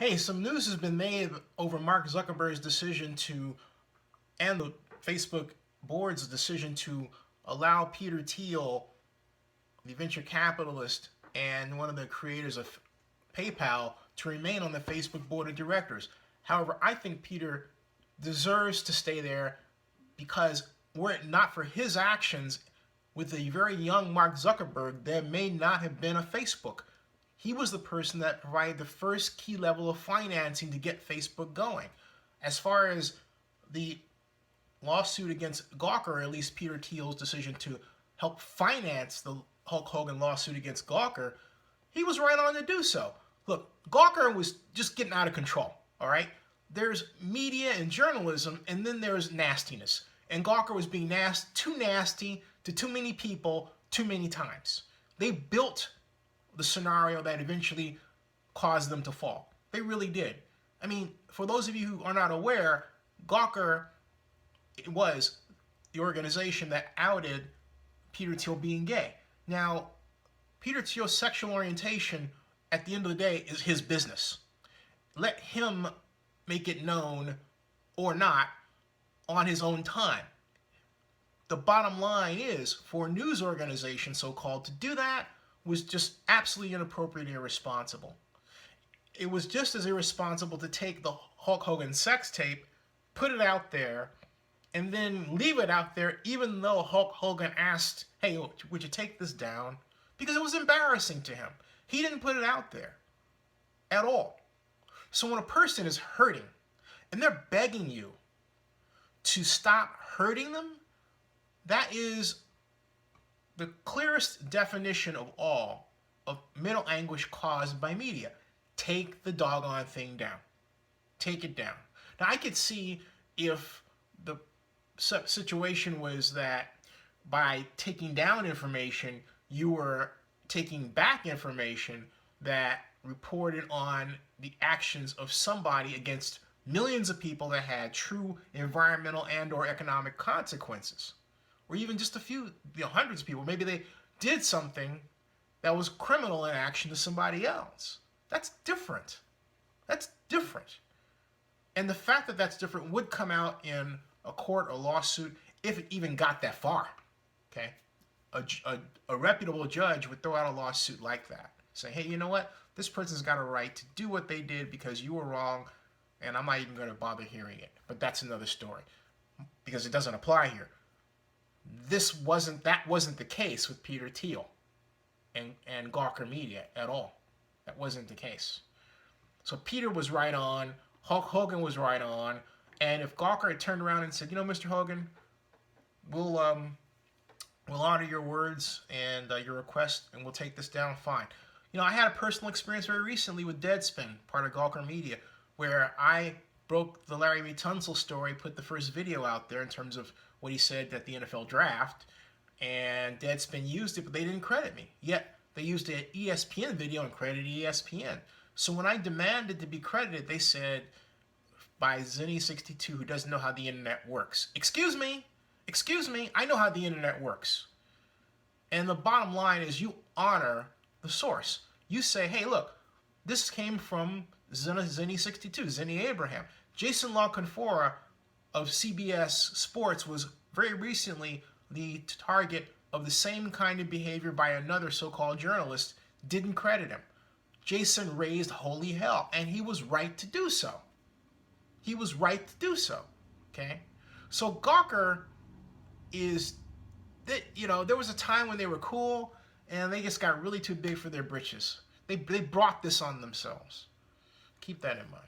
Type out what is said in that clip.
Hey, some news has been made over Mark Zuckerberg's decision to, and the Facebook board's decision to allow Peter Thiel, the venture capitalist and one of the creators of PayPal, to remain on the Facebook board of directors. However, I think Peter deserves to stay there because were it not for his actions with a very young Mark Zuckerberg, there may not have been a Facebook. He was the person that provided the first key level of financing to get Facebook going. As far as the lawsuit against Gawker, or at least Peter Thiel's decision to help finance the Hulk Hogan lawsuit against Gawker, he was right on to do so. Look, Gawker was just getting out of control, all right? There's media and journalism, and then there's nastiness. And Gawker was being too nasty to too many people too many times. They built the scenario that eventually caused them to fall. They really did. I mean, for those of you who are not aware, Gawker was the organization that outed Peter Thiel being gay. Now, Peter Thiel's sexual orientation, at the end of the day, is his business. Let him make it known or not on his own time. The bottom line is, for a news organization, so-called, to do that was just absolutely inappropriate and irresponsible. It was just as irresponsible to take the Hulk Hogan sex tape, put it out there, and then leave it out there even though Hulk Hogan asked, hey, would you take this down? Because it was embarrassing to him. He didn't put it out there at all. So when a person is hurting and they're begging you to stop hurting them, that is the clearest definition of all of mental anguish caused by media. Take the doggone thing down. Take it down. Now, I could see if the situation was that by taking down information, you were taking back information that reported on the actions of somebody against millions of people that had true environmental and or economic consequences. Or even just a few, hundreds of people. Maybe they did something that was criminal in action to somebody else. That's different. That's different. And the fact that that's different would come out in a court or lawsuit if it even got that far. Okay? A reputable judge would throw out a lawsuit like that. Say, hey, you know what? This person's got a right to do what they did because you were wrong, and I'm not even going to bother hearing it. But that's another story because it doesn't apply here. That wasn't the case with Peter Thiel and Gawker Media at all. That wasn't the case. So Peter was right on, Hulk Hogan was right on, and if Gawker had turned around and said, you know, Mr. Hogan, we'll honor your words and your request, and we'll take this down, fine. You know, I had a personal experience very recently with Deadspin, part of Gawker Media, where I broke the Larry B. Tunsil story, put the first video out there in terms of what he said at the NFL draft, and Deadspin used it, but they didn't credit me. Yet, they used an ESPN video and credited ESPN. So when I demanded to be credited, they said, by Zenny62, who doesn't know how the internet works. Excuse me, I know how the internet works. And the bottom line is you honor the source. You say, hey, look, this came from Zenny62, Zenny Abraham. Jason La Canfora of CBS Sports was very recently the target of the same kind of behavior by another so-called journalist, didn't credit him. Jason raised holy hell, and he was right to do so. He was right to do so, okay? So Gawker is, there was a time when they were cool, and they just got really too big for their britches. They brought this on themselves. Keep that in mind.